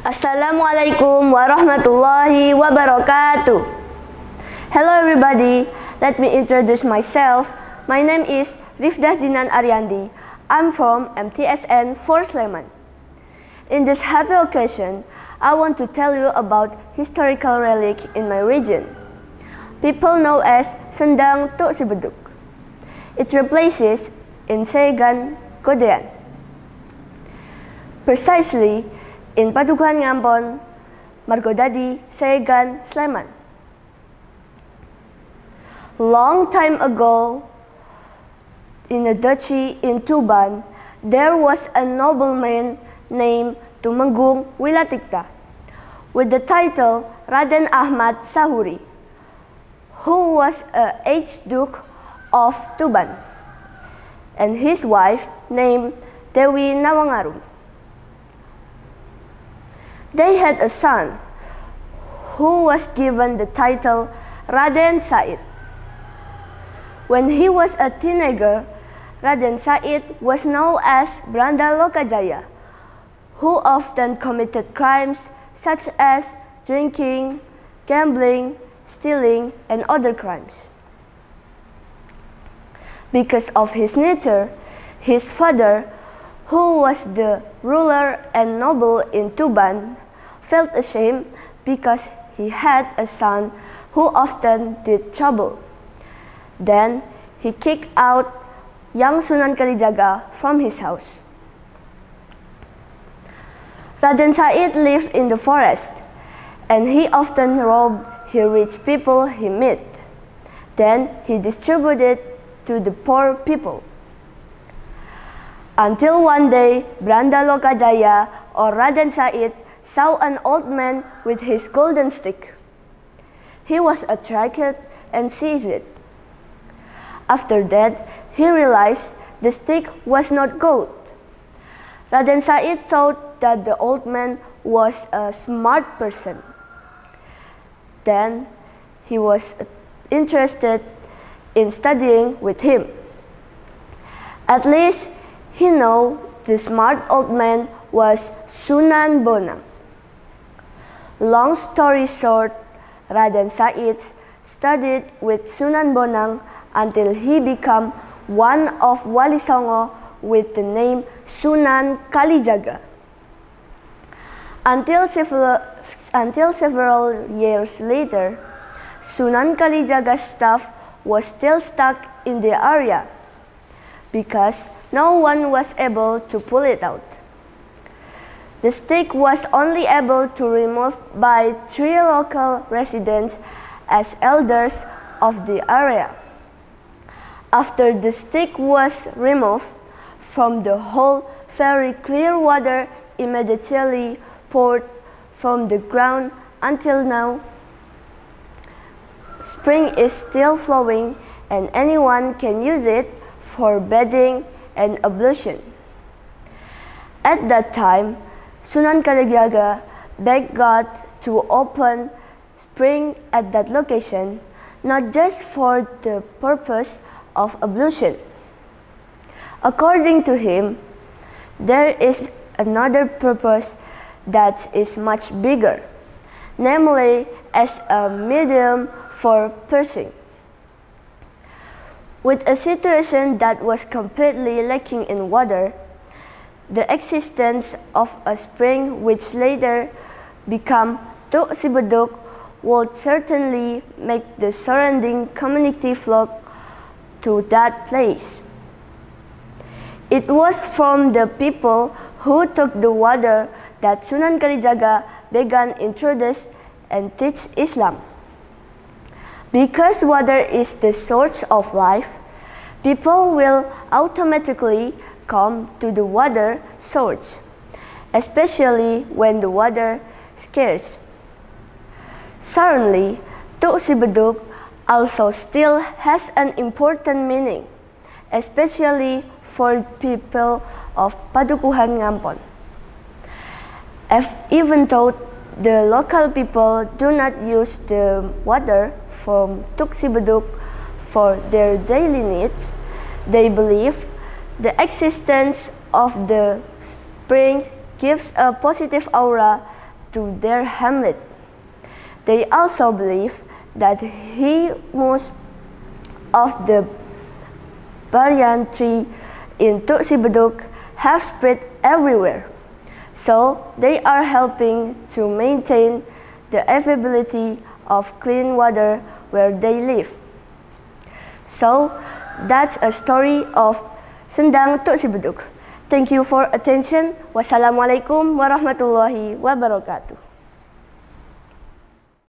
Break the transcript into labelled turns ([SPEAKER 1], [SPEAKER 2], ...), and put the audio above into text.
[SPEAKER 1] Assalamualaikum warahmatullahi wabarakatuh. Hello everybody, let me introduce myself. My name is Rifdah Jinan Ariandi. I'm from MTSN 4 Sleman. In this happy occasion, I want to tell you about historical relic in my region. People know as Sendang Tuk Sibeduk. It replaces in Segan Godean. Precisely in Padukuhan Ngampon, Margodadi, Segan, Sleman. Long time ago, in a duchy in Tuban, there was a nobleman named Tumenggung Wilatikta, with the title Raden Ahmad Sahuri, who was an Archduke of Tuban, and his wife named Dewi Nawangarum. They had a son who was given the title Raden Said. When he was a teenager, Raden Said was known as Branda Lokajaya, who often committed crimes such as drinking, gambling, stealing, and other crimes. Because of his nature, his father, who was the ruler and noble in Tuban, felt ashamed because he had a son who often did trouble. Then he kicked out young Sunan Kalijaga from his house. Raden Said lived in the forest, and he often robbed the rich people he met. Then he distributed to the poor people. Until one day, Branda Lokajaya or Raden Said saw an old man with his golden stick. He was attracted and seized it. After that, he realized the stick was not gold. Raden Said thought that the old man was a smart person. Then he was interested in studying with him. At least he knew the smart old man was Sunan Bonang. Long story short, Raden Said studied with Sunan Bonang until he became one of Wali Songo with the name Sunan Kalijaga. Until several years later, Sunan Kalijaga's staff was still stuck in the area because no one was able to pull it out. The stick was only able to remove by 3 local residents as elders of the area. After the stick was removed from the hole, very clear water immediately poured from the ground until now. Spring is still flowing and anyone can use it for bathing and ablution. At that time, Sunan Kalijaga begged God to open spring at that location, not just for the purpose of ablution. According to him, there is another purpose that is much bigger, namely as a medium for piercing. With a situation that was completely lacking in water, the existence of a spring which later became Tuk Sibeduk would certainly make the surrounding community flock to that place. It was from the people who took the water that Sunan Kalijaga began introduce and teach Islam. Because water is the source of life, people will automatically come to the water source, especially when the water is scarce. Certainly, Tuk Sibeduk also still has an important meaning, especially for people of Padukuhan Ngampon. Even though the local people do not use the water from Tuk Sibeduk for their daily needs, they believe the existence of the spring gives a positive aura to their hamlet. They also believe that humus of the banyan tree in Tuksibeduk have spread everywhere, so they are helping to maintain the availability of clean water where they live. So that's a story of Sendang Tuksibeduk. Thank you for attention. Wassalamualaikum warahmatullahi wabarakatuh.